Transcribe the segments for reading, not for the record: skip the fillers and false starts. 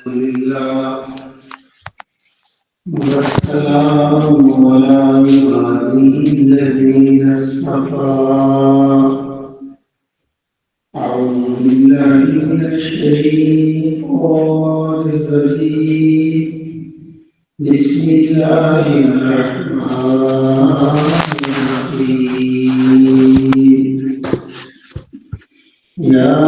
لله والسلام على عباده الذين اصطفى. أعوذ بالله من الشيطان الرجيم. بسم الله الرحمن الرحيم. يا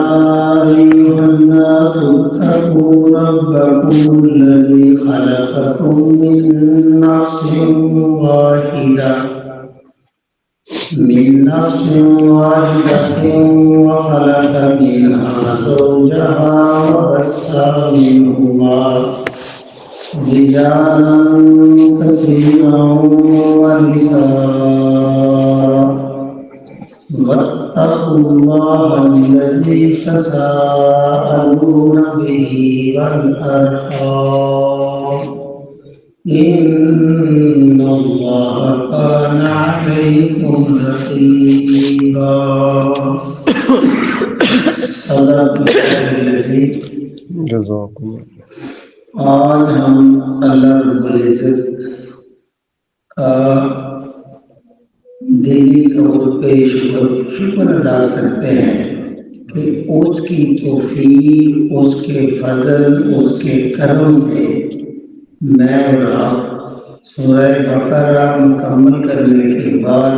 أيها الناس اتقوا ربكم الذي خلقكم من نفس واحدة وخلق منها زوجها وبث منهما رجالا كثيرا ونساء واتقوا الله الذي تساءلون به والأرحام إن الله كان عليكم رقيبا. صدق الله العظيم. جزاکم اللہ. آج ہم اللہ رب العزت کا دلی طور پہ شکر ادا کرتے ہیں کہ اس کی توفیق، اس کے فضل، اس کے کرم سے میں اور آپ سورہ بقرہ مکمل کرنے کے بعد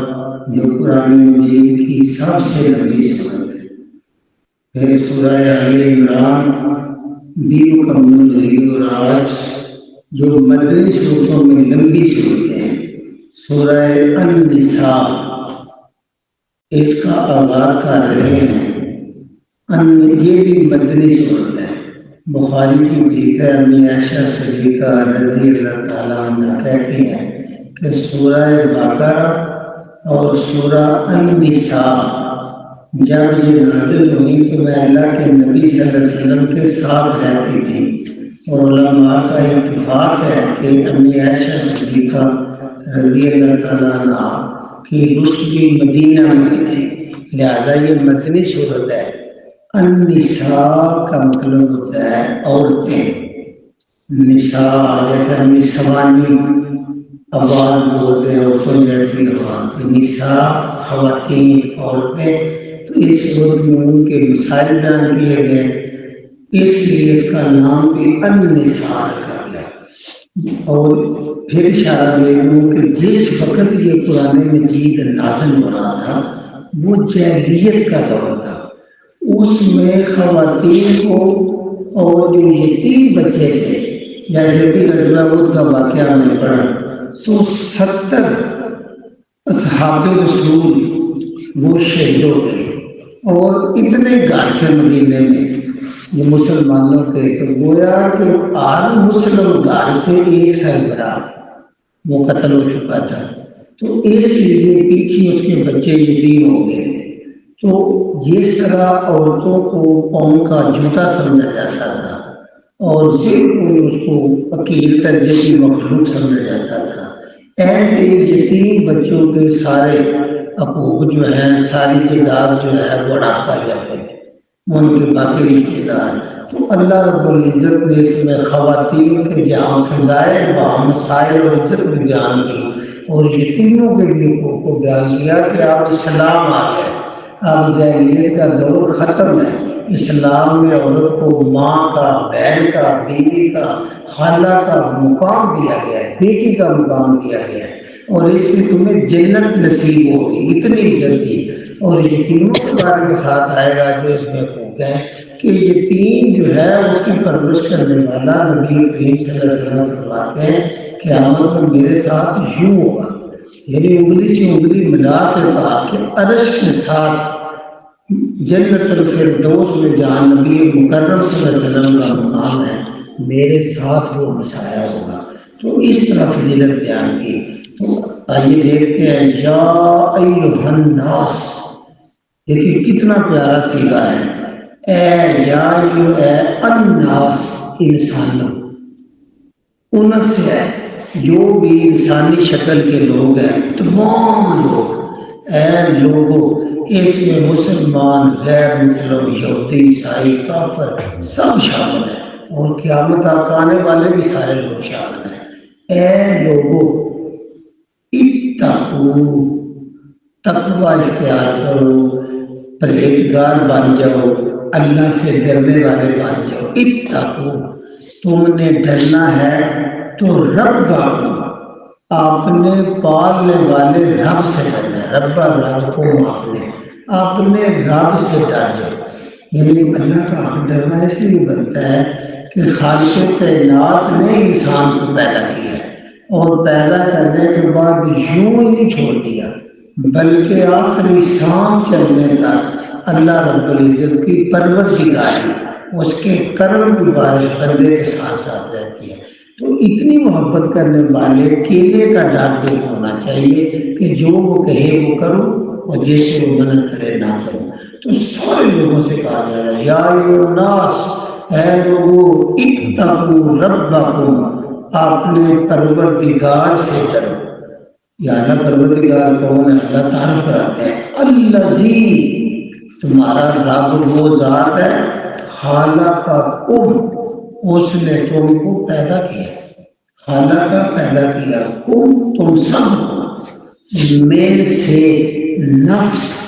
جو قرآن مجید کی سب سے لمبی سورت ہے، پھر سورہ آل عمران بھی مکمل ہوئی، اور آج جو مدنی صورتوں میں لمبی صورتیں ہیں سورہ النساء، اس کا آغاز کر رہے ہیں. یہ بھی مدنی صورت ہے. بخاری کی حدیث ہے، امی عائشہ صدیقہ رضی اللہ تعالیٰ عنہ کہتی ہیں کہ سورہ بقرہ اور سورہ النساء جب یہ نازل ہوئی تو میں اللہ کے نبی صلی اللہ علیہ وسلم کے ساتھ رہتی تھی، اور علماء کا اتفاق ہے کہ امی عائشہ صدیقہ رضی اللہ تعالیٰ عنہ کی رشدی مدینہ میں تھی، لہذا یہ مدنی صورت ہے. النساء کا مطلب ہوتا ہے عورتیں. نساء جیسے نسوانی آواز بولتے ہیں عورتوں جیسی آواز، نساء خواتین، عورتیں. تو اس صورت میں ان کے مسائل بیان کیے گئے، اس لیے اس کا نام بھی النساء رکھا گیا. اور پھر اشارہ دے دوں کہ جس وقت یہ قرآن مجید نازل ہو رہا تھا وہ جاہلیت کا دور تھا. اس میں خواتین کو اور جو یتیم بچے تھے، جیسے بھی غزوہ احد کا واقعہ میں نے پڑھا تو 70 اصحاب رسول وہ شہید ہو گئے، اور اتنے گھر تھے مدینے میں وہ مسلمانوں کے، تو گویا کہ ہر مسلم گھر سے ایک سربراہ وہ قتل ہو چکا تھا. تو اس لیے پیچھے اس کے بچے یتیم ہو گئے تھے. تو جس طرح عورتوں کو قوم کا جوتا سمجھا جاتا تھا اور بالکل اس کو حقیر درجے کی مخلوق سمجھا جاتا تھا، ایسے یتیم بچوں کے سارے حقوق جو ہیں، ساری جائیداد جو ہے وہ ہڑپ کر جاتے ہیں ان کے باقی رشتے دار. تو اللہ رب العزت نے اس میں خواتین کے جہاں فضائل و مسائل اور عزت بھی بیان کی، اور یتیموں کے بھی حقوق کو بیان کیا کہ آپ اسلام آ گئے، اب جاہلیت کا دور ختم ہے. اسلام میں عورت کو ماں کا، بہن کا، بیوی کا، خالہ کا مقام دیا گیا ہے، بیٹی کا مقام دیا گیا ہے، اور اس سے تمہیں جنت نصیب ہوگی، اتنی عزت دی. اور یتیموں کے بارے میں ساتھ آئے گا جو اس میں حقوق ہیں کہ یتیم جو ہے اس کی پرورش کرنے والا نبی کریم صلی اللہ علیہ وسلم فرماتے ہیں کہ قیامت میں میرے ساتھ یوں ہوگا، یعنی انگلی سے انگلی ملا کے کہا کہ عرش کے ساتھ جنت الفردوس میں جہاں نبی مکرم صلی اللہ علیہ وسلم کا مقام ہے میرے ساتھ وہ مسایا ہوگا. تو اس طرح فضیلت بیان کی. تو آئیے دیکھتے ہیں یا ایھا الناس، دیکھیے کتنا پیارا صیغہ ہے. اے یا اے الناس، انسانوں، ان سے ہے جو بھی انسانی شکل کے لوگ ہیں، تمام لوگ، اے لوگوں، اس میں مسلمان، غیر مسلم، یہودی، عیسائی، کافر سب شامل ہیں. اور قیامت تک آنے والے بھی سارے لوگ شامل ہیں۔ اے لوگوں، اتقوا، تقوی اختیار کرو، پرہیزگار بن جاؤ، اللہ سے ڈرنے والے بن جاؤ۔ اتقوا، تم نے ڈرنا ہے تو ربکم، اپنے پالنے والے رب سے ڈرنا ہے۔ رب رب کو اپنے اپنے رب سے ڈر جاؤ۔ یعنی اللہ کا حق ڈرنا اس لیے بنتا ہے کہ خالق کائنات نے انسان کو پیدا کیا اور پیدا کرنے کے بعد یوں ہی نہیں چھوڑ دیا، بلکہ آخری سانس چلنے تک اللہ رب العزت کی پروردگاری، اس کے کرم کی بارش بندے کے ساتھ ساتھ رہتی ہے۔ تو اتنی محبت کرنے والے کیلے کا ڈر دل ہونا چاہیے کہ جو وہ کہے وہ کرو اور جیسے وہ منع کرے نہ کرو۔ تو سارے لوگوں سے کہا جا رہا ہے یا ایھا الناس، اے لوگو، اتقوا ربکم، اپنے پروردگار سے ڈرو۔ یا اللہ پروردگار کون ہے؟ اللہ تعارف کراتے ہیں، الذی، تمہارا رب وہ ذات ہے، خالقکم، اس نے تم کو پیدا کیا، خالق کا پیدا کیا، کم تم سب کو، میں سے نفس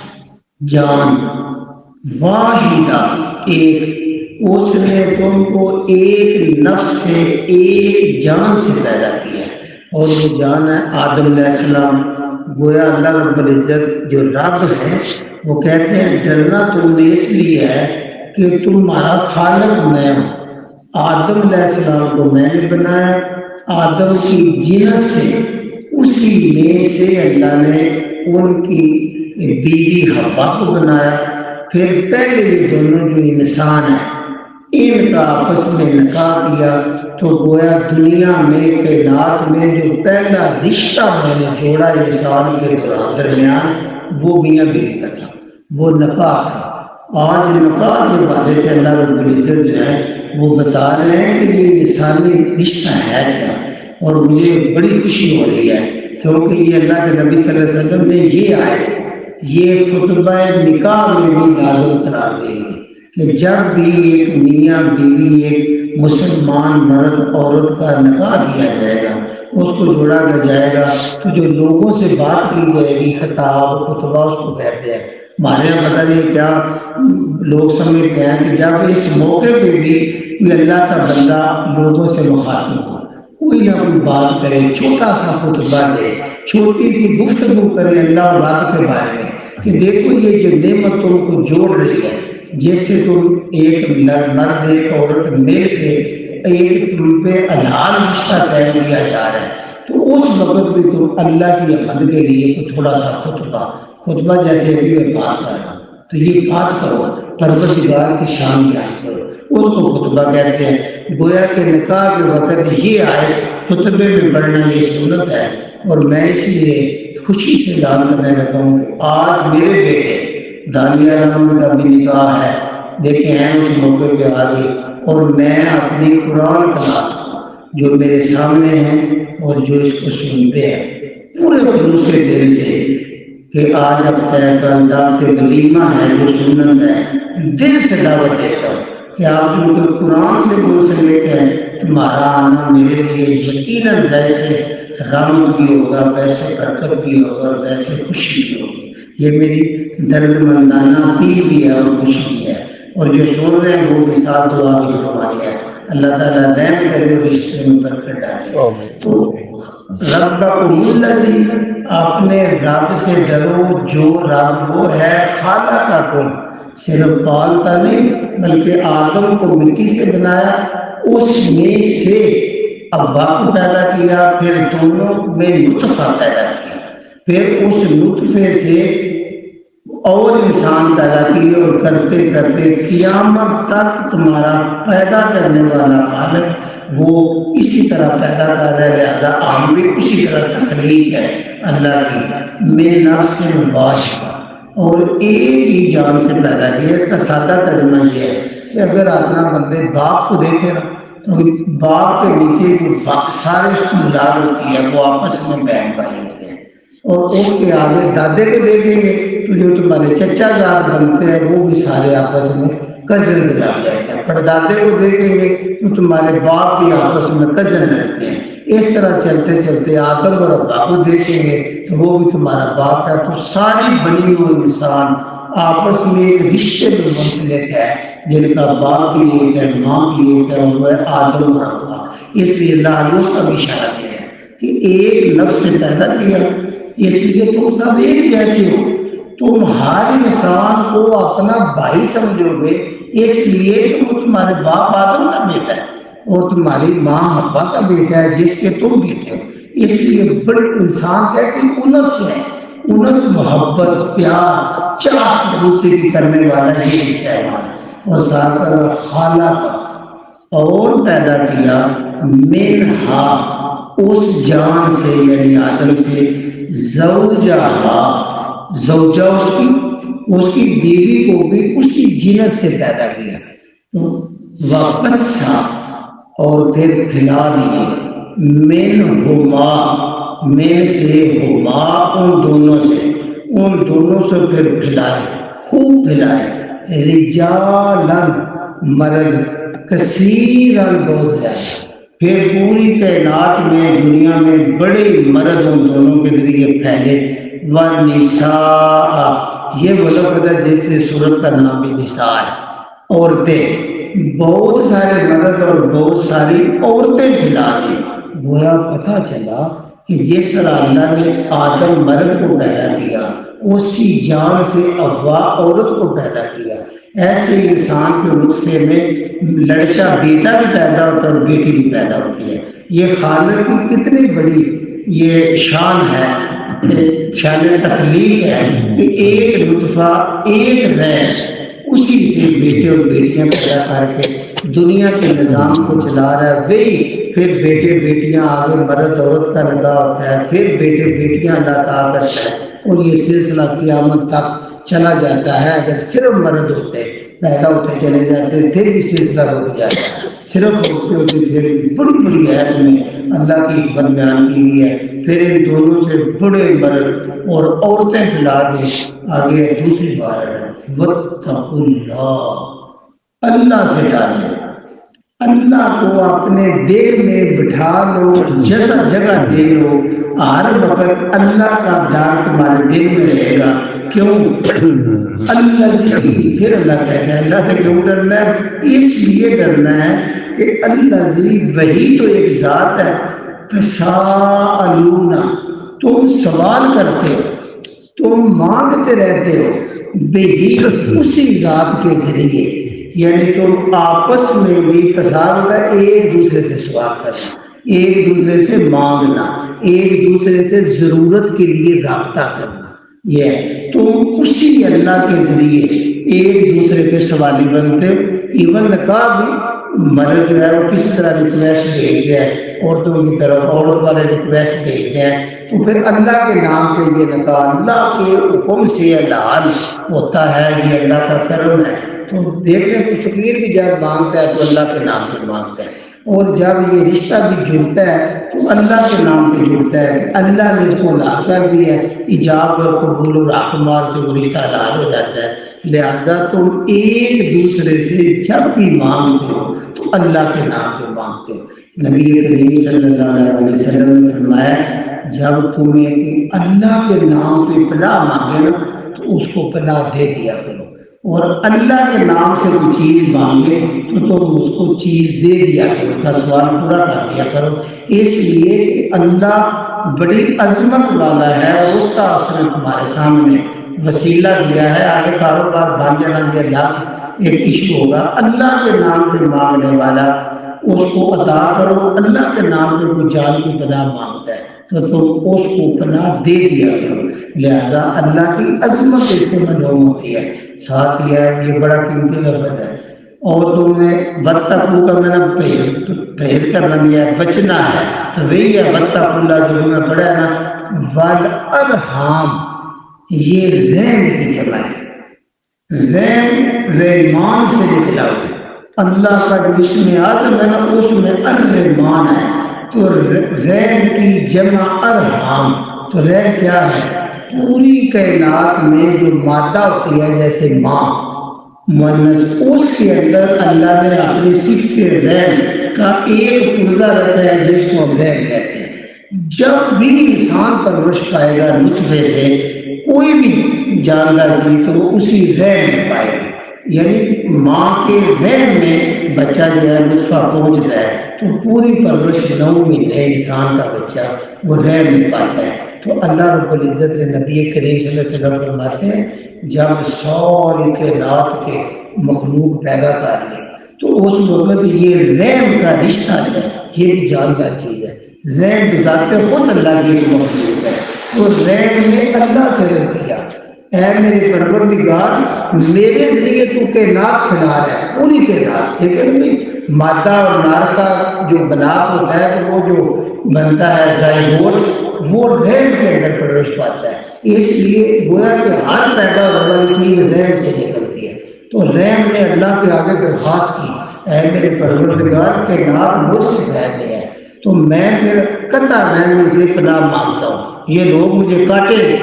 جان، واحدہ ایک، اس نے تم کو ایک نفس سے ایک جان سے پیدا کیا، اور وہ جان ہے آدم علیہ السلام۔ گویا اللہ رب العزت جو رب ہے وہ کہتے ہیں ڈرنا تم نے اس لیے ہے کہ تمہارا خالق میں ہوں۔ آدم علیہ السلام کو میں نے بنایا، آدم کی جنس سے، اسی میں سے اللہ نے ان کی بیوی حوا کو بنایا۔ پھر پہلے یہ دونوں جو انسان ہیں ان کا آپس میں نکاح کیا، تو گویا دنیا میں کائنات میں جو پہلا رشتہ میں نے جوڑا انسان کے درمیان وہ میاں بیوی کا تھا، وہ نکاح تھا۔ آج نکاح کے بعد سے اللہ رب العزت جو ہے وہ بتا رہے ہیں کہ یہ انسانی رشتہ ہے کیا، اور مجھے بڑی خوشی ہو رہی ہے کیونکہ یہ اللہ کے نبی صلی اللہ علیہ وسلم نے یہ آئے یہ خطبہ نکاح میں بھی لازم قرار دے گی کہ جب بھی ایک میاں بیوی، ایک مسلمان مرد عورت کا نکاح کیا جائے گا، اس کو جوڑا جائے گا، تو جو لوگوں سے بات کی جائے گی، خطاب خطبہ اس کو کہتے ہیں۔ ہمارے یہاں پتہ نہیں کیا لوگ سمجھتے ہیں کہ جب اس موقع پہ بھی کوئی اللہ کا بندہ لوگوں سے مخاطب ہو، کوئی نہ کوئی بات کرے، چھوٹا سا خطبہ دے، چھوٹی سی گفتگو کرے اللہ اور رب کے بارے میں کہ دیکھو یہ جو نعمت تم کو جوڑ رہی ہے، جیسے تم ایک مرد ایک عورت مل کے ایک تم پہ حلال رشتہ قائم کیا جا رہا ہے، تو اس وقت بھی تم اللہ کی حمد کے لیے تھوڑا سا خطبہ جیسے بھی میں بات کر رہا ہوں تو یہ بات کرو، پروردگار کی شان بیان کرو، اس کو خطبہ کہتے ہیں۔ گویا کہ نکاح کے وقت یہ آئے خطبے میں پڑھنا یہ سنت ہے، اور میں اس لیے خوشی سے اعلان کرنے لگا ہوں کہ آج میرے بیٹے دانیال احمد کا بھی نکاح ہے، دیکھیں ہیں اس موقع پہ آگے، اور میں اپنی قرآن کلاس جو میرے سامنے ہیں اور جو اس کو سنتے ہیں پورے خلوص دل سے کہ آج اب طے کا دعوت ولیمہ ہے جو سنت ہے، دل سے دعوت دیتا ہوں کہ آپ کیونکہ قرآن سے منہ سے لیتے ہیں، تمہارا آنا میرے لیے یقیناً ویسے رحمت بھی ہوگا، ویسے برکت بھی ہوگا، اور ویسے خوشی بھی ہوگی۔ یہ میری درد مندانہ اپیل بھی ہے اور خوشی بھی ہے، اور جو سن رہے ہیں وہ بھی ساتھ دعا بھی ہماری ہے۔ اللہ تعالیٰ رحم کرے اور رشتے میں برکت ڈالے۔ تو ربکم الذی، اپنے رب سے ڈرو جو رب وہ ہے خالقکم، صرف پالتا نہیں بلکہ آدم کو مٹی سے بنایا، اس میں سے حوا کو پیدا کیا، پھر دونوں میں نطفہ پیدا کیا، پھر اس نطفے سے اور انسان پیدا کیے، اور کرتے کرتے قیامت تک تمہارا پیدا کرنے والا خالق وہ اسی طرح پیدا کر رہا ہے، لہذا عام بھی اسی طرح تخلیق ہے اللہ کی، من نفس واحدہ، اور ایک ہی جان سے پیدا کیا۔ اس کا سادہ ترجمہ یہ ہے کہ اگر اپنا بندے باپ کو دیکھے نا تو باپ کے نیچے جو سارے اس کی اولاد ہوتی ہے وہ آپس میں بہن بھائی ہوتے ہیں، اور اس کے آگے دادے کو دیکھیں گے تو جو تمہارے چچا جان بنتے ہیں وہ بھی سارے آپس میں کزن لگ جاتا ہے. پردادے کو دیکھیں گے تو تمہارے باپ بھی آپس میں کزن لگتے ہیں. اس طرح چلتے چلتے آدم اور حوا کو دیکھیں گے تو وہ بھی تمہارا باپ ہے. تو ساری بنی ہوئی انسان آپس میں ایک رشتے میں منسلک ہے جن کا باپ بھی ایک ہے، ماں بھی ایک ہے، وہ ہے آدم اور حوا. اس لیے اللہ نے اس کا بھی اشارہ کیا ہے کہ ایک نفس سے پیدا کیا، اس لیے تم سب ایک جیسے ہو. تم ہر انسان کو اپنا بھائی سمجھو گے اس لیے کہ وہ تمہارے باپ آدم کا بیٹا ہے اور تمہاری ماں حوا کا بیٹا ہے جس کے تم بیٹے ہو. اس لیے بڑے انسان کہتے ہیں انس ہے، انس محبت پیار چاہت دوسرے کی کرنے والا یہ رشتہ ہے ہمارا. اور ساتھ خالہ کا اور پیدا کیا منہا اس جان سے یعنی آدم سے زوجہا زوجہ اس کی بیوی کو بھی اسی جنس سے پیدا کیا. وَبَثَّ اور پھر پھیلا دیے منہما من سے ہما ان دونوں سے پھر پھیلائے خوب پھیلائے رجالن مرد کثیرن بہت زیادہ. پھر پوری کائنات میں دنیا میں بڑے مرد ان دونوں کے ذریعے پھیلے. وَنِسَاء یہ وہ لفظ ہے جیسے سورت کا نام بھی نساء ہے، عورتیں. بہت سارے مرد اور بہت ساری عورتیں پھیلا دی. گویا پتہ چلا کہ جس طرح اللہ نے آدم مرد کو پیدا کیا اسی جان سے حوا عورت کو پیدا کیا. ایسے انسان کے نطفے میں لڑکا بیٹا بھی پیدا ہوتا ہے اور بیٹی بھی پیدا ہوتی ہے. یہ خالق کی کتنی بڑی یہ شان ہے، شان تخلیق ہے کہ ایک نطفہ ایک رہ اسی سے بیٹے اور بیٹیاں پیدا کر کے دنیا کے نظام کو چلا رہا ہے. وہی پھر بیٹے بیٹیاں آگے مرد عورت کا نکاح ہوتا ہے، پھر بیٹے بیٹیاں اللہ تعالیٰ کرتا ہے اور یہ سلسلہ قیامت تک چلا جاتا ہے. اگر صرف مرد ہوتے پیدا ہوتے چلے جاتے پھر بھی سلسلہ رک جاتا ہے. صرف ہوتے ہوتے پھر بڑی بڑی آیت میں اللہ کی حکمت بیان کی ہوئی ہے. پھر ان دونوں سے بڑے مرد اور عورتیں پھیلا دیں. آگے دوسری بار ہے وَاتَّقُوا اللَّهَ اللہ سے ڈر جاؤ. اللہ کو اپنے دل میں بٹھا لو، جگہ دے لو. ہر وقت اللہ کا ڈر تمہارے دل میں رہے گا. کیوں؟ اللہ پھر اللہ کہتا ہے اللہ سے کیوں ڈرنا ہے؟ اس لیے ڈرنا ہے کہ اللہ وہی تو ایک ذات ہے. تساءلون تم سوال کرتے ہو، تم مانگتے رہتے ہو بہی اسی ذات کے ذریعے. یعنی تم آپس میں بھی تصاویر کا ایک دوسرے سے سوال کرنا، ایک دوسرے سے مانگنا، ایک دوسرے سے ضرورت کے لیے رابطہ کرنا. یہ تم اسی اللہ کے ذریعے ایک دوسرے کے سوالی بنتے ہو. ایون نکاح بھی مرد جو ہے وہ کس طرح ریکویسٹ بھیجتے ہیں عورتوں کی طرف، عورت والے ریکویسٹ بھیجتے ہیں. تو پھر اللہ کے نام پہ یہ نکاح اللہ کے حکم سے حلال ہوتا ہے، یہ اللہ کا کرم ہے. تو دیکھ رہے کہ فقیر بھی جب مانگتا ہے تو اللہ کے نام پہ مانگتا ہے، اور جب یہ رشتہ بھی جڑتا ہے تو اللہ کے نام پہ جڑتا ہے کہ اللہ نے اس کو حلال کر دیا ہے. ایجاب اور قبول اور اعتماد سے وہ رشتہ حلال ہو جاتا ہے. لہذا تم ایک دوسرے سے جب بھی مانگتے ہو تو اللہ کے نام پہ مانگتے ہو. نبی کریم صلی اللہ علیہ وسلم نے فرمایا جب تمہیں اللہ کے نام پہ پناہ مانگے نا تو اس کو پناہ دے دیا کرو، اور اللہ کے نام سے کوئی چیز مانگے تو تم اس کو چیز دے دیا کرو، کا سوال پورا کر دیا کرو. اس لیے کہ اللہ بڑی عظمت والا ہے اور اس کا اس نے تمہارے سامنے وسیلہ دیا ہے. آگے کاروبار بن جانا یہ اللہ ایک ایشو ہوگا. اللہ کے نام پہ مانگنے والا اس کو عطا کرو. اللہ کے نام پہ کوئی جان کی پناہ مانگتا ہے تو تم اس کو پناہ دے دیا کرو. لہذا اللہ کی عظمت اس سے معلوم ہوتی ہے. ساتھ یہ بڑا قیمتی لفظ ہے. اور تم نے وَاتَّقُوا کا میں نے پرہیز کرنا بھی ہے، بچنا ہے. تو وہی ہے وَاتَّقُوا اللہ جو میں پڑھا ہے نا وَالْأَرْحَامَ، یہ رحم کی جمع ہے. رحم رحمان سے نکلا ہوا ہے. اللہ کا جو اسم اعظم ہے نا اس میں الرحمان ہے. تو رحم کی جمع ارحام. تو رحم کیا ہے؟ پوری کائنات میں جو مادہ ہوتی ہے جیسے ماں، مونس، اس کے اندر اللہ نے اپنی صفت رحم کا ایک پرزہ رکھا ہے جس کو ہم رحم کہتے ہیں۔ جب بھی انسان پرورش پائے گا نطفے سے، کوئی بھی جاندار جی، تو وہ اسی رحم میں پائے گا، یعنی ماں کے رحم میں بچہ جو ہے نطفہ پہنچتا ہے تو پوری پرورش 9 مہینے انسان کا بچہ وہ رحم میں پاتا ہے۔ تو اللہ رب العزت نے نبی کریم صلی اللہ علیہ وسلم فرماتے ہیں جب ساری کائنات کے مخلوق پیدا کر لے تو اس وقت یہ رحم کا رشتہ ہے، یہ بھی جاندار چیز ہے۔ رحم بذات خود اللہ کی ایک مخلوق ہے، تو رحم نے اللہ سے رضا کیا، اے میرے پروردگار میرے ذریعے تو کائنات پھیلا رہا ہے، پوری کائنات، لیکن مادہ اور نار کا جو بناپ ہوتا ہے تو وہ جو بنتا ہے زائگوٹ، وہ رحم کے اندر پرویش پاتا ہے، اس لیے گویا کہ ہر پیدا ہونے والی چیز رحم سے نکلتی ہے۔ تو رحم نے اللہ کے آگے درخواست کی، اے میرے پروردگار کائنات مجھ سے پھیل گیا ہے، تو میں پھر قطع رحم سے پناہ مانگتا ہوں، یہ لوگ مجھے کاٹیں گے،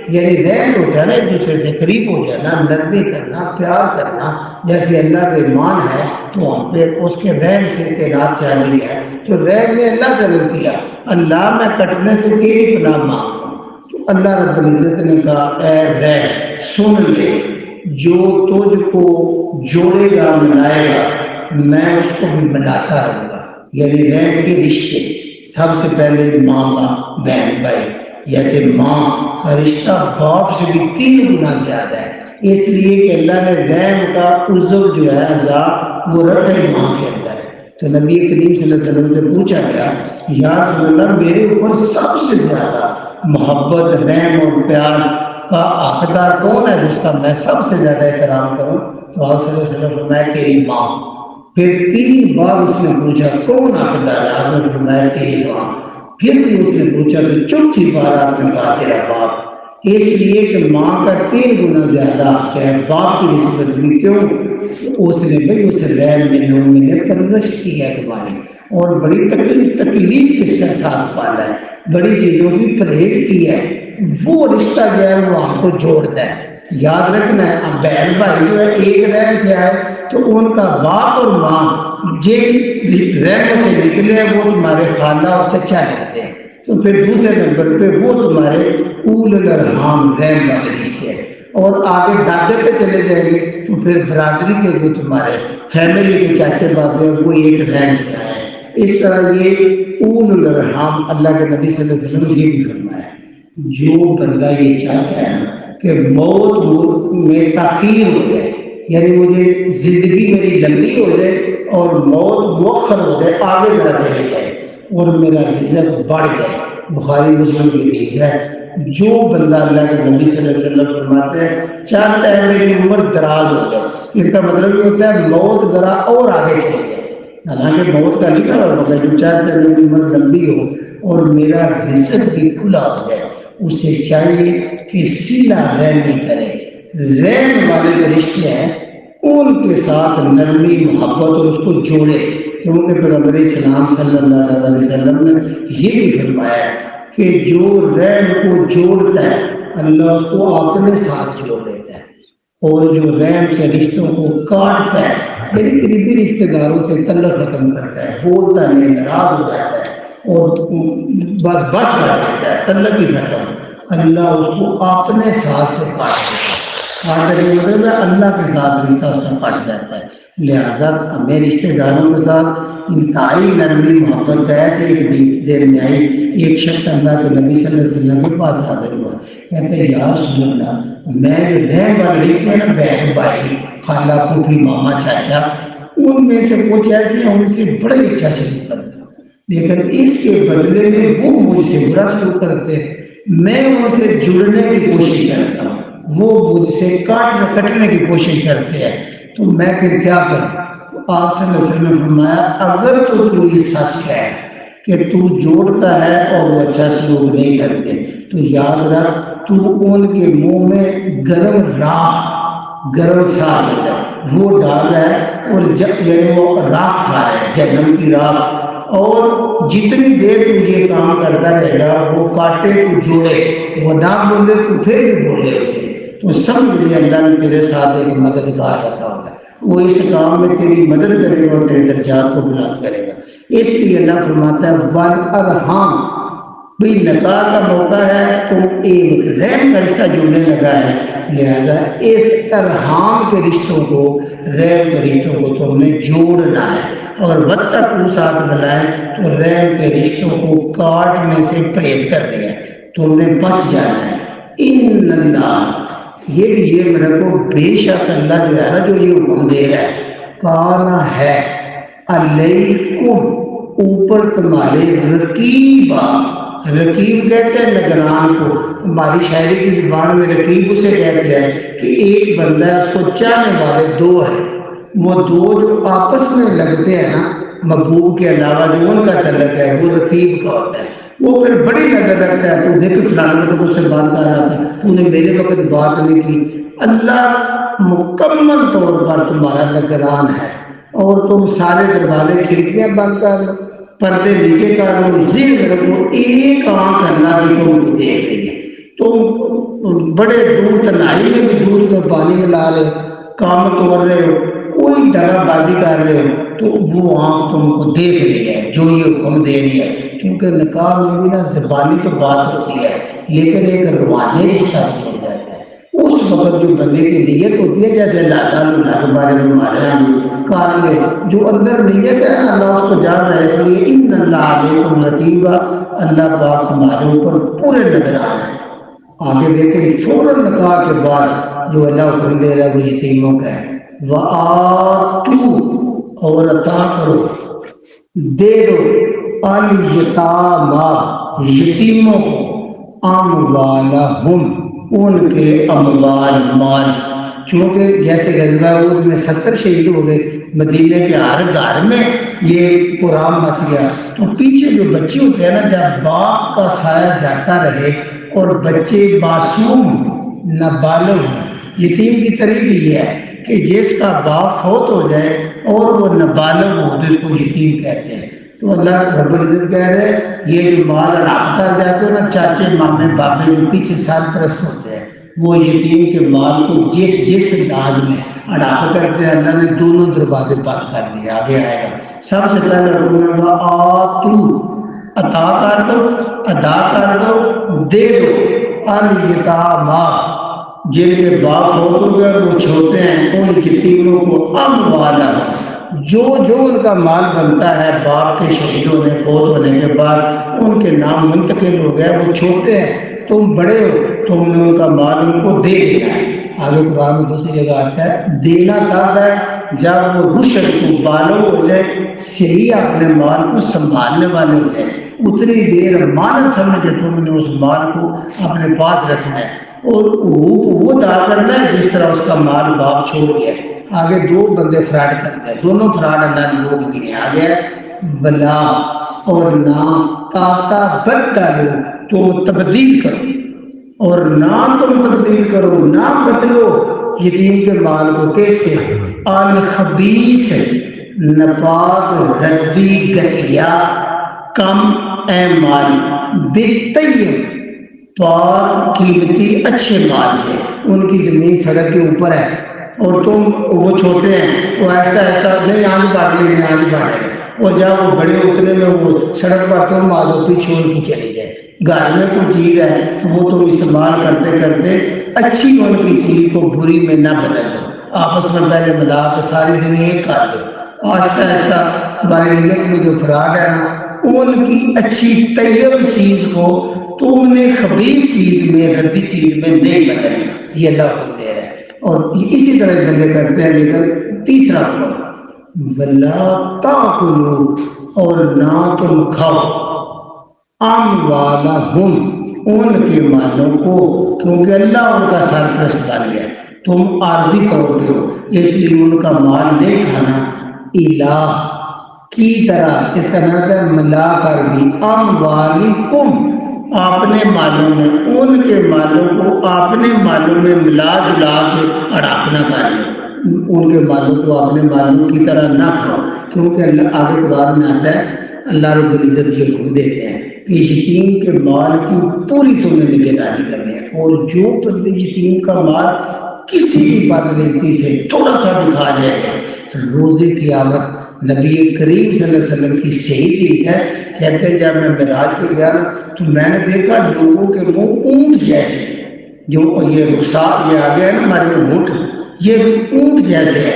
یعنی رحم تو ہوتا ہے نا ایک دوسرے سے قریب ہو جانا، نرمی کرنا، پیار کرنا، جیسے اللہ کے ایمان ہے تو ہم پہ اس کے رحم سے کائنات چالی ہے، تو رحم نے اللہ کا رضا کیا، اللہ میں کٹنے سے تیری پناہ مانگتا ہوں۔ تو اللہ رب العزت نے کہا اے رحم سن لے، جو تجھ کو جوڑے گا ملائے گا میں اس کو بھی ملاتا رہوں گا، یعنی رحم کے رشتے سب سے پہلے ماں کا بہن بھائی، جیسے ماں کا رشتہ باپ سے بھی 3 گنا زیادہ ہے، اس لیے کہ اللہ نے رحم کا عضو جو ہے عذاب وہ رکھا ہے ماں کے اندر ہے۔ تو نبی کریم صلی اللہ علیہ وسلم سے پوچھا گیا یا رسول اللہ میرے اوپر سب سے زیادہ محبت رحم اور پیار کا حقدار کون ہے جس کا میں سب سے زیادہ احترام کروں؟ تو آپ صلی اللہ علیہ وسلم فرمایا تیری ماں۔ پھر 3 بار اس نے پوچھا کون حقدار ہے؟ آپ نے فرمایا تیری ماں۔ پھر بھی اس نے پوچھا تو 4تھی بار آپ نے کہا تیرا باپ، اس لیے کہ ماں کا 3 گنا زیادہ حق ہے باپ کی نسبت بھی۔ کیوں؟ اس نے بھائی اس رحم میں 9 مہینے پرورش کی ہے تمہاری، اور بڑی تکلیف کے ساتھ پالا ہے، بڑی چیزوں کی پرہیز کی ہے، وہ رشتہ جو ہے وہ ہم کو جوڑتا ہے۔ یاد رکھنا ہے اب بہن بھائی جو ہے ایک رحم سے آئے تو ان کا باپ اور ماں جن رحم سے نکلے وہ تمہارے خالہ اور چچا رہتے ہیں، تو پھر دوسرے نمبر پہ وہ تمہارے اول الارحام رحم والے رشتے ہیں، اور آگے دادے پہ چلے جائیں گے تو پھر برادری کے جو تمہارے فیملی کے چاچے بابے ہیں وہ ایک رحم سے آئے ہیں۔ اس طرح یہ اول الارحام اللہ کے نبی صلی اللہ علیہ وسلم نے یہ بھی فرمایا جو بندہ یہ چاہتا ہے نا کہ موت میں تاخیر ہو جائے، یعنی مجھے زندگی میری لمبی ہو جائے اور موت مؤخر ہو جائے، آگے ذرا چلے جائے اور میرا رزق بڑھ جائے، بخاری مسلم کی حدیث ہے، جو بندہ اللہ کے نبی صلی اللہ علیہ وسلم فرماتے ہیں چاہتا ہے میری عمر دراز ہو جائے، اس کا مطلب یہ ہوتا ہے موت ذرا اور آگے چلے جائے، حالانکہ موت کا لکھا ہوا ہوتا ہے جو چاہتا ہے میری عمر لمبی ہو اور میرا رزق بھی کھلا ہو جائے، اسے چاہیے کہ صلہ رحمی کرے، رحم والے جو رشتے ہیں ان کے ساتھ نرمی محبت اور اس کو جوڑے، کیونکہ پیغمبر اسلام صلی اللہ علیہ وسلم نے یہ بھی فرمایا ہے کہ جو رحم کو جوڑتا ہے اللہ اس کو اپنے ساتھ جوڑ لیتا ہے، اور جو رحم کے رشتوں کو کاٹتا ہے یعنی قریبی رشتے داروں سے تعلق ختم کرتا ہے، بولتا نہیں، ناراض ہو جاتا ہے اور بس کر دیتا ہے، تعلق ہی ختم، اللہ اس کو اپنے ساتھ سے کاٹ دیتا ہے، مطلب اللہ کے ساتھ رشتہ اس کا کٹ جاتا ہے۔ لہذا ہمیں رشتے داروں کے ساتھ انتہائی نرمی محبت ہے کہ ایک دیر میں آئی ایک شخص اللہ کے نبی صلی اللہ علیہ وسلم کے پاس حاضر ہوا، کہتے ہیں یا رسول اللہ میں جو رحم والے رشتے ہیں نا بہن بھائی خالہ پھوپھی ماما چاچا ان میں سے کچھ ایسے ہیں ان سے بڑے اچھا سلوک کرتا ہوں، لیکن اس کے بدلے میں وہ مجھ سے برا سلوک کرتے ہیں، میں ان سے جڑنے کی کوشش کرتا ہوں، وہ مجھ سے کٹنے کی کوشش کرتے ہیں، تو میں پھر کیا کروں؟ تو آپ صلی اللہ علیہ وسلم نے فرمایا اگر تو یہ سچ ہے کہ تو جوڑتا ہے اور وہ اچھا سلوک نہیں کرتے تو یاد رکھ تو ان کے منہ میں گرم ساتھ ہے وہ ڈال رہا ہے، اور یعنی وہ راکھ کھا رہے ہیں جہنم کی راکھ، اور جتنی دیر تو یہ کام کرتا رہے گا وہ کاٹے کو جوڑے، وہ نہ بولے تو پھر بھی بولے اسے، تو سمجھ لیا اللہ نے تیرے ساتھ ایک مددگار رکھا ہوا ہے، وہ اس کام میں تیری مدد کرے گا اور تیرے درجات کو بلند کرے گا۔ اس لیے اللہ فرماتا ہے والارحام، بھئی نکاح کا موقع ہے تو ایک رحم کا رشتہ جڑنے لگا ہے، لہذا اس ارحام کے رشتوں کو، رحم کے رشتوں کو تم نے جوڑنا ہے، اور وَاتَّقُوا ساتھ بلائے تو رحم کے رشتوں کو کاٹنے سے پرہیز کرنی ہے، تم نے بچ جانا ہے۔ ان اللہ، یہ بھی یہ رکھو، بے شک اللہ جو ہے نا، جو یہ حکم دے رہا ہے، کانا ہے علیکم، اوپر تمہارے، رقیبا، رقیب کہتے ہیں نگران کو، ہماری شاعری کی زبان میں رقیب اسے کہتے ہیں کہ ایک بندہ کو چاہنے والے دو ہیں، وہ دو جو آپس میں لگتے ہیں نا، محبوب کے علاوہ جو ان کا تعلق ہے وہ رقیب کا ہوتا ہے، وہ پھر بڑی نظر رکھتا ہے، تو دیکھ فلاں وقت اس سے بات کر رہا تھا، تو نے میرے وقت بات نہیں کی۔ اللہ مکمل طور پر تمہارا نگران ہے، اور تم سارے دروازے کھڑکیاں بند کر لو، پردے نیچے کر لو، ذہن رکھو ایک آنکھ اللہ کی تم کو دیکھ رہی ہے، تم بڑے دودھ تنہائی میں بھی دودھ میں پانی ملا رہے ہو، کام توڑ رہے ہو، کوئی دگا بازی کر رہے ہو، تو وہ آنکھ تم کو دیکھ رہی ہے جو یہ حکم دے رہی ہے۔ کیونکہ نکاح میں بھی نا زبانی تو بات ہوتی ہے، لیکن ایک روحانی رشتہ بھی ہو جاتا ہے۔ اس وقت جو بندے کی نیت ہوتی ہے، جیسے اللہ تعالیٰ کے بارے میں ہمارے یہاں کار لے، جو اندر نیت ہے اللہ اس کو جان رہا ہے، اس لیے ان اللہ علیکم رقیبا، اللہ پاک تمہارے اوپر پورے نگران ہے۔ آگے دیکھیں فوراً نکاح کے بعد جو اللہ حکم دے رہا ہے وہ یتیموں کا ہے، وَآتُوا، اور عطا کرو، دے دو، الیتامیٰ، یتیموں کو، اموالہم، ان کے اموال، مال، چونکہ جیسے غزوہ احد میں 70 شہید ہو گئے، مدینے کے ہر گھر میں یہ قرآن مچ گیا، تو پیچھے جو بچے ہوتے ہیں نا، جب باپ کا سایہ جاتا رہے اور بچے معصوم نابالغ ہوں، یتیم کی تعریف یہ ہے کہ جس کا باپ فوت ہو جائے اور وہ نابالغ ہو تو اس کو یتیم کہتے ہیں۔ تو اللہ رب العزت کہہ رہے ہیں یہ جو مال اڑاپ کر جاتے ہیں نا، چاچے مامے بابے جو پیچھے سرپرست ہوتے ہیں، وہ یتیم کے مال کو جس انداز میں اڑاپ کرتے ہیں، اللہ نے دونوں دروازے بند کر دیے۔ آگے آئے گا، سب سے پہلے حکم ہے وَآتُوا، عطا کر دو، ادا کر دو، دے دو، الیتامیٰ، جن کے باپ فوت ہو گئے وہ چھوٹے ہیں، ان یتیموں کو، اموالہم، جو ان کا مال بنتا ہے باپ کے شہید ہونے، فوت ہونے کے بعد ان کے نام منتقل ہو گئے، وہ چھوٹے ہیں، تم بڑے ہو، تم نے ان کا مال ان کو دے دینا ہے۔ آگے قرآن میں دوسری جگہ آتا ہے دینا تب ہے جب وہ رشد کو بالغ ہو جائے، صحیح اپنے مال کو سنبھالنے والے ہو جائے، اتنی دیر امانت سمجھے تم نے اس مال کو اپنے پاس رکھنا ہے، اور وہ ادا کرنا ہے جس طرح اس کا مال باپ چھوڑ گیا۔ آگے دو بندے فراڈ کرتے ہیں، دونوں فراڈ اللہ نے روک دیے۔ آگے بلا، اور نہ تاتا بدلو، تم تبدیل کرو، اور نہ تم تبدیل کرو، نہ بدلو یتیم کے مال کو، کیسے؟ الخبیث، ناپاک، ردی، گٹھیا، کم مال، بالطیب، پاک قیمتی اچھے مال سے، ان کی زمین سڑک کے اوپر ہے اور تم وہ چھوٹے ہیں، وہ ایسا نہیں آج بانٹ لیں گے، آج بانٹیں گے، اور جب وہ بڑے اتنے میں وہ سڑک پر تم آدھوتی چھوڑ کی چلی گئے۔ گھر میں کوئی چیز ہے تو وہ تم استعمال کرتے کرتے اچھی ان کی چیز کو بری میں نہ بدل دو، آپس میں پہلے ملا کے ساری دن ایک کر دو، آہستہ آہستہ ہماری نیت میں جو فراڈ ہے نا، ان کی اچھی طیب چیز کو تم نے خبیث چیز میں، ردی چیز میں نہیں بدلنا، یہ اللہ حکم دے رہا ہے۔ اور اسی طرح بندے کرتے ہیں، لیکن تیسرا حکم وَلَا تَأْكُلُوا، اور نہ تم کھاؤ، اموالہم، ان کے مالوں کو، کیونکہ اللہ ان کا سرپرست بن گیا، تم عارضی طور پہ ہو، اس لیے ان کا مال نہیں کھانا، الہ کی طرح، اس کا مطلب ہے ملا کر بھی، اموالکم، اپنے مالوں میں، ان کے مالوں کو اپنے مالوں میں ملا جلا کے اڑاپنا کر لو، ان کے مالوں کو اپنے مالوں کی طرح نہ کھاؤ، کیونکہ اللہ آگے قرآن میں آتا ہے اللہ رب العزت یہ حکم دیتے ہیں کہ یتیم کے مال کی پوری تم نے نگہداری کرنی ہے، اور جو بندے یتیم کا مال کسی بھی بدنیتی سے تھوڑا سا بھی کھا جائے گا، روز قیامت نبی کریم صلی اللہ علیہ وسلم کی صحیح حدیث ہے، کہتے ہیں جب میں معراج پہ گیا نا تو میں نے دیکھا لوگوں کے منہ اونٹ جیسے، جو یہ رخسار یہ آ گیا ہے نا ہمارے اونٹ، یہ بھی اونٹ جیسے ہے،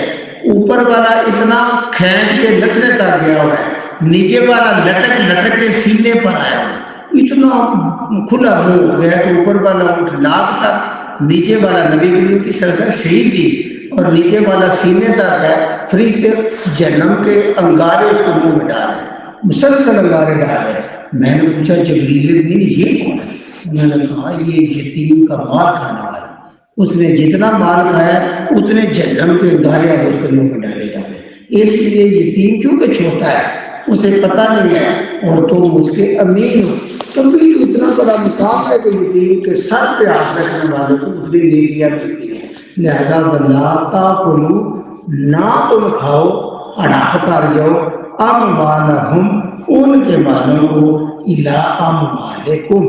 اوپر والا اتنا کھینچ کے نچنے تک گیا ہوا ہے، نیچے والا لٹک لٹک کے سینے پر آیا ہوا ہے، اتنا کھلا منہ ہو گیا کہ اوپر والا اونٹ لاکھ تک، نیچے والا نبی کریم کی سرزر شہید تھی اور نیچے والا سینے تک ہے، فرشتے جہنم کے انگارے اس کے منہ میں ڈال رہے ہیں، مسلسل انگارے ڈال رہے ہیں۔ میں نے پوچھا جبریل امین یہ کون ہے؟ انہوں نے کہا یہ یتیم کا مال کھانے والا، اس نے جتنا مال کھایا اتنے جہنم کے انگارے اب اس کے منہ میں ڈالے جا رہے ہیں۔ اس لیے یتیم کیونکہ چھوٹا ہے، اسے پتہ نہیں ہے اور تم اس کے امین ہو، کبھی تو اتنا بڑا مقام ہے کہ یتیم کے سر پہ ہاتھ رکھنے والوں کو اتنی نیکیاں ملتی ہیں۔ لہذا وَلَا تَأْكُلُوا، نہ تم کھاؤ ہڑپ کر جاؤ اموالہم، ان کے مالوں کو، اِلَىٰ أَمْوَالِكُمْ،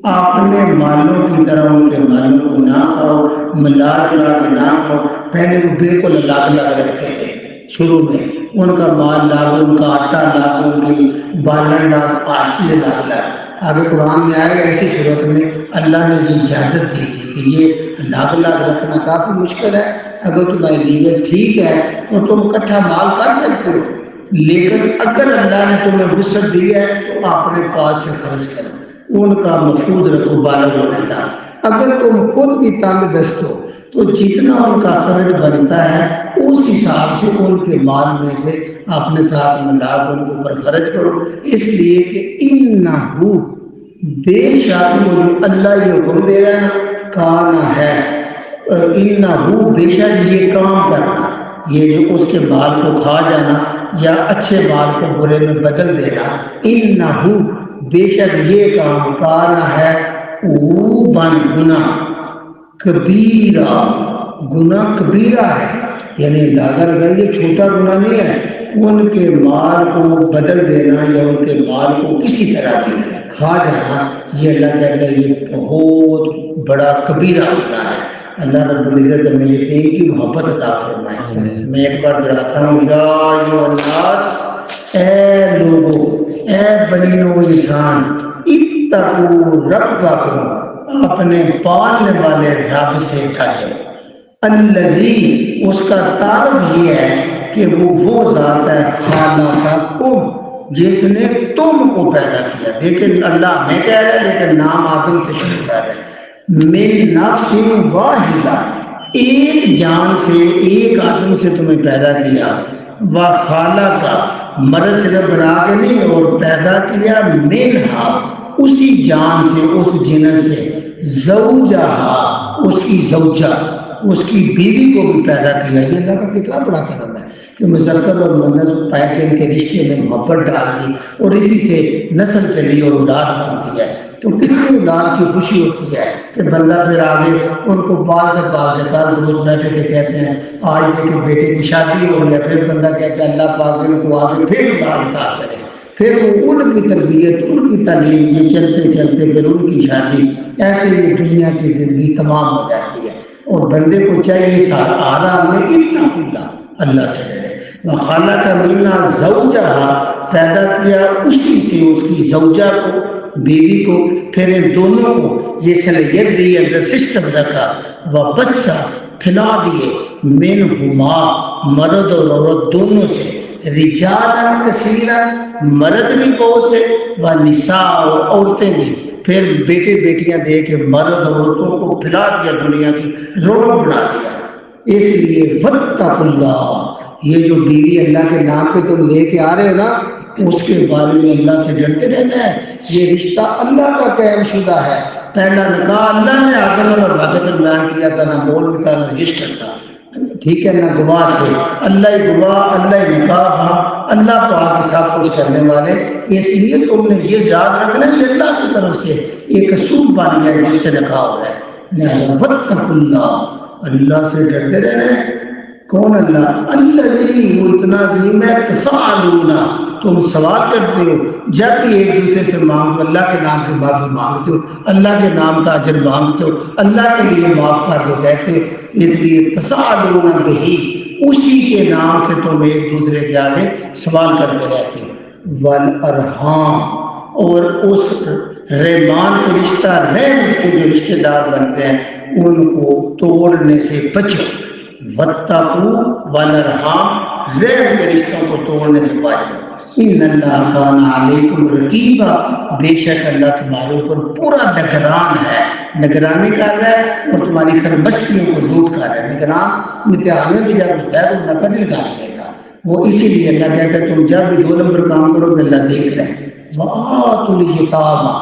اپنے مالوں کی طرح ان کے مالوں کو نہ کھاؤ، ملا جلا کے نہ کھاؤ۔ پہلے وہ بالکل الگ الگ رکھتے تھے، شروع میں ان کا مال الگ، ان کا آٹا الگ، ان کی بالن الگ، ہر چیز الگ الگ۔ آگے قرآن میں آئے گا اسی صورت میں اللہ نے یہ اجازت دی تھی کہ یہ الگ الگ رکھنا کافی مشکل ہے، اگر تمہاری نیت ٹھیک ہے تو تم اکٹھا مال کر سکتے ہو، لیکن اگر اللہ نے تمہیں وسعت دی ہے تو اپنے پاس سے خرچ کرو، ان کا محفوظ رکھو بالغ ہونے تک۔ اگر تم خود بھی تنگ دست ہو تو جتنا ان کا خرچ بنتا ہے اس حساب سے ان کے مال میں سے اپنے ساتھ ملا کر ان کے اوپر خرچ کرو، اس لیے کہ انہو، بے شک وہ جو اللہ یہ حکم دے رہا ہے نا، کانا ہے، انہو بے شک یہ کام کرنا، یہ جو اس کے مال کو کھا جانا یا اچھے مال کو برے میں بدل دینا، انہو بے شک یہ کام، کانا ہے اوبن گناہ، کبیرہ گناہ کبیرہ ہے، یعنی اندازہ لگائیے یہ چھوٹا گناہ نہیں ہے، ان کے مال کو بدل دینا یا ان کے مال کو کسی طرح بھی کھا جانا، یہ اللہ کہتا ہے یہ بہت بڑا کبیرہ گناہ ہے۔ اللہ رب العزت ہمیں یتیم کی محبت عطا فرمائے۔ میں ایک بار دہراتا ہوں، یا ایھا الناس، اے لوگو، اے بنی نوع انسان، اتقوا ربکم، اپنے پالنے والے رب سے ڈر جاؤ، الذی، اس کا تعارف یہ ہے کہ وہ ذات ہے، خلقکم، جس نے تم کو پیدا کیا۔ دیکھیں اللہ ہمیں کہہ رہا ہے لیکن نام آدم سے شروع کر رہے ہیں، من نفس واحدہ، ایک جان سے، ایک آدم سے تمہیں پیدا کیا، وخلق، مرد صرف بنا کے نہیں اور پیدا کیا، منہا، اسی جان سے، اس جنس سے، زوجہا، اس کی زوجہ، اس کی بیوی کو بھی پیدا کیا۔ یہ اللہ کا کتنا بڑا کرم ہے کہ مذکر اور مؤنث پا کے ان کے رشتے میں محبت ڈال دی اور اسی سے نسل چلی اور اولاد بنتی ہے، تو کتنی اولاد کی خوشی ہوتی ہے کہ بندہ پھر آگے ان کو پالتے پالتے کل روز بیٹھے تھے کہتے ہیں آج دیکھیں بیٹے کی شادی ہو گیا، پھر بندہ کہتا ہے اللہ پاک ان کو آگے پھر اولاد عطا کرے، پھر وہ ان کی تربیت، ان کی تعلیم، یہ چلتے چلتے پھر ان کی شادی، ایسے یہ دنیا کی زندگی تمام ہو جاتی ہے۔ اور بندے کو چاہیے آرام میں اتقوا اللہ سے ڈرے۔ خلق منہا زوجہا، پیدا کیا اسی سے اس کی زوجہ کو، بیوی کو، پھر ان دونوں کو یہ صلاحیت دی، اندر سسٹم رکھا، وبث، پھیلا دیے، منہما، مرد اور عورت دونوں سے، رجالا کثیرا، مرد بھی بہت سے، ونساء، اور عورتیں بھی، پھر بیٹے بیٹیاں دے کے مرد عورتوں کو پھیلا دیا، دنیا کی رونق بنا دیا۔ اس لیے واتقوا اللہ، یہ جو بیوی اللہ کے نام پہ تم لے کے آ رہے ہو نا، اس کے بارے میں اللہ سے ڈرتے رہنا ہے۔ یہ رشتہ اللہ کا قائم شدہ ہے، پہلا نکاح اللہ نے آدم اور حوا کے درمیان کیا تھا، نہ مول بھی تھا نہ رجسٹر تھا، ٹھیک ہے، نہ گواہ تھے، اللہ ہی گواہ، اللہ ہی نکاح، اللہ پاک سب کچھ کرنے والے۔ اس لیے تم نے یہ یاد رکھنا ہے یہ اللہ کی طرف سے ایک اصول بن گیا جس سے نکاح ہو رہا ہے۔ لہذا واتقوا اللہ، اللہ سے ڈرتے رہنا ہے، کون اللہ؟ الذی، وہ اتنا عظیم ہے، تسالون، تم سوال کرتے ہو جب بھی ایک دوسرے سے مانگتے ہو، اللہ کے نام کی معافی مانگتے ہو، اللہ کے نام کا اجر مانگتے ہو، اللہ کے لیے معاف کر دو کہتے ہو، اس لیے تسالون بہی، اسی کے نام سے تم ایک دوسرے کے آگے سوال کرتے رہتے ہو۔ والارحام، اور اس رحمان کے رشتہ، رحم کے جو رشتہ دار بنتے ہیں ان کو توڑنے سے بچو۔ واتقوا والارحام، رحم کے رشتوں کو توڑنے سے بچو۔ ان اللہ کان علیکم رقیبا، بے شک اللہ تمہارے اوپر پورا نگران ہے، نگرانی کر رہا ہے اور تمہاری خرمستیوں کو لوٹ کر رہا ہے۔ نگران امتحان میں بھی جب ہوتا ہے تو نقل لگا دیتا، وہ اسی لیے اللہ کہتا ہے تم جب بھی 2 نمبر کام کرو گے اللہ دیکھ رہے ہیں۔ وَآتُوا الْيَتَامَى،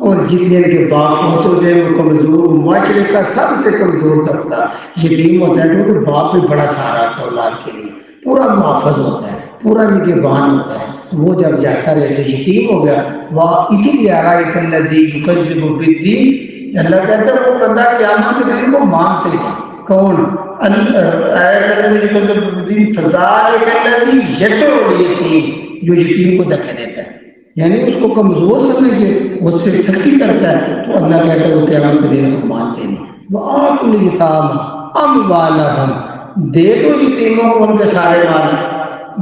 اور جتنے ان کے باپ فوت ہو جائے وہ کمزور، معاشرے کا سب سے کمزور طبقہ یتیم ہوتا ہے، کیونکہ باپ بھی بڑا سہارا ہوتا ہے اولاد کے لیے، پورا محافظ ہوتا ہے، پورا نگہبان ہوتا ہے، وہ جب جاتا رہے تو یتیم ہو گیا۔ وہ اسی لیے آرایت الذی یکذب بالدین، اللہ کہتا ہے وہ بندہ قیامت کے دن کو مانتے ہیں۔ کون؟ آیت الذی یکذب بالدین فذلک الذی یدعو الیتیم، جو یتیم کو دھکے دیتا ہے، یعنی اس کو کمزور سمجھ کے اس سے سختی کرتا ہے، تو اللہ کہتا ہے وہ قیامت کے دن کو مانتے نہیں۔ وَآتُوا الْيَتَامَى أَمْوَالَهُمْ، دے دو یتیموں کو ان کے سارے مال۔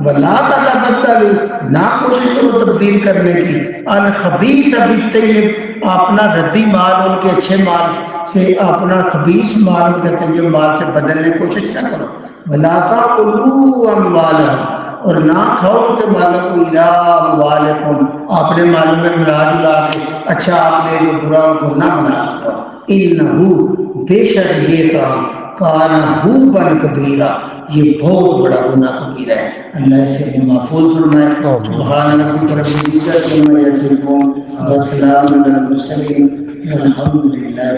وَلَا تَتَبَدَّلُوا، نہ کوشش کرو تبدیل کرنے کی، الخبیث بالطیب، اپنا ردی مال ان کے اچھے مال سے اپنا خبیث مال ان کے طیب مال سے بدلنے کی کوشش نہ کرو۔ وَلَا تَأْكُلُوا أَمْوَالَهُمْ، اور نہ کھاؤ ان کے مالوں کو اِلیٰ أَمْوَالِكُمْ، اپنے مالوں میں ملا جلا کے اچھا آپ نے جو برا ان کو نہ ملا دو۔ اِنَّهُ، بے شک یہ کام، کان حوبًا کبیرہ، یہ بہت بڑا گناہ کبیرہ ہے۔ اللہ سے ہمیں محفوظ فرمائے۔ سبحان ربک رب العزۃ عما یصفون وسلام علی المرسلین والحمد للہ۔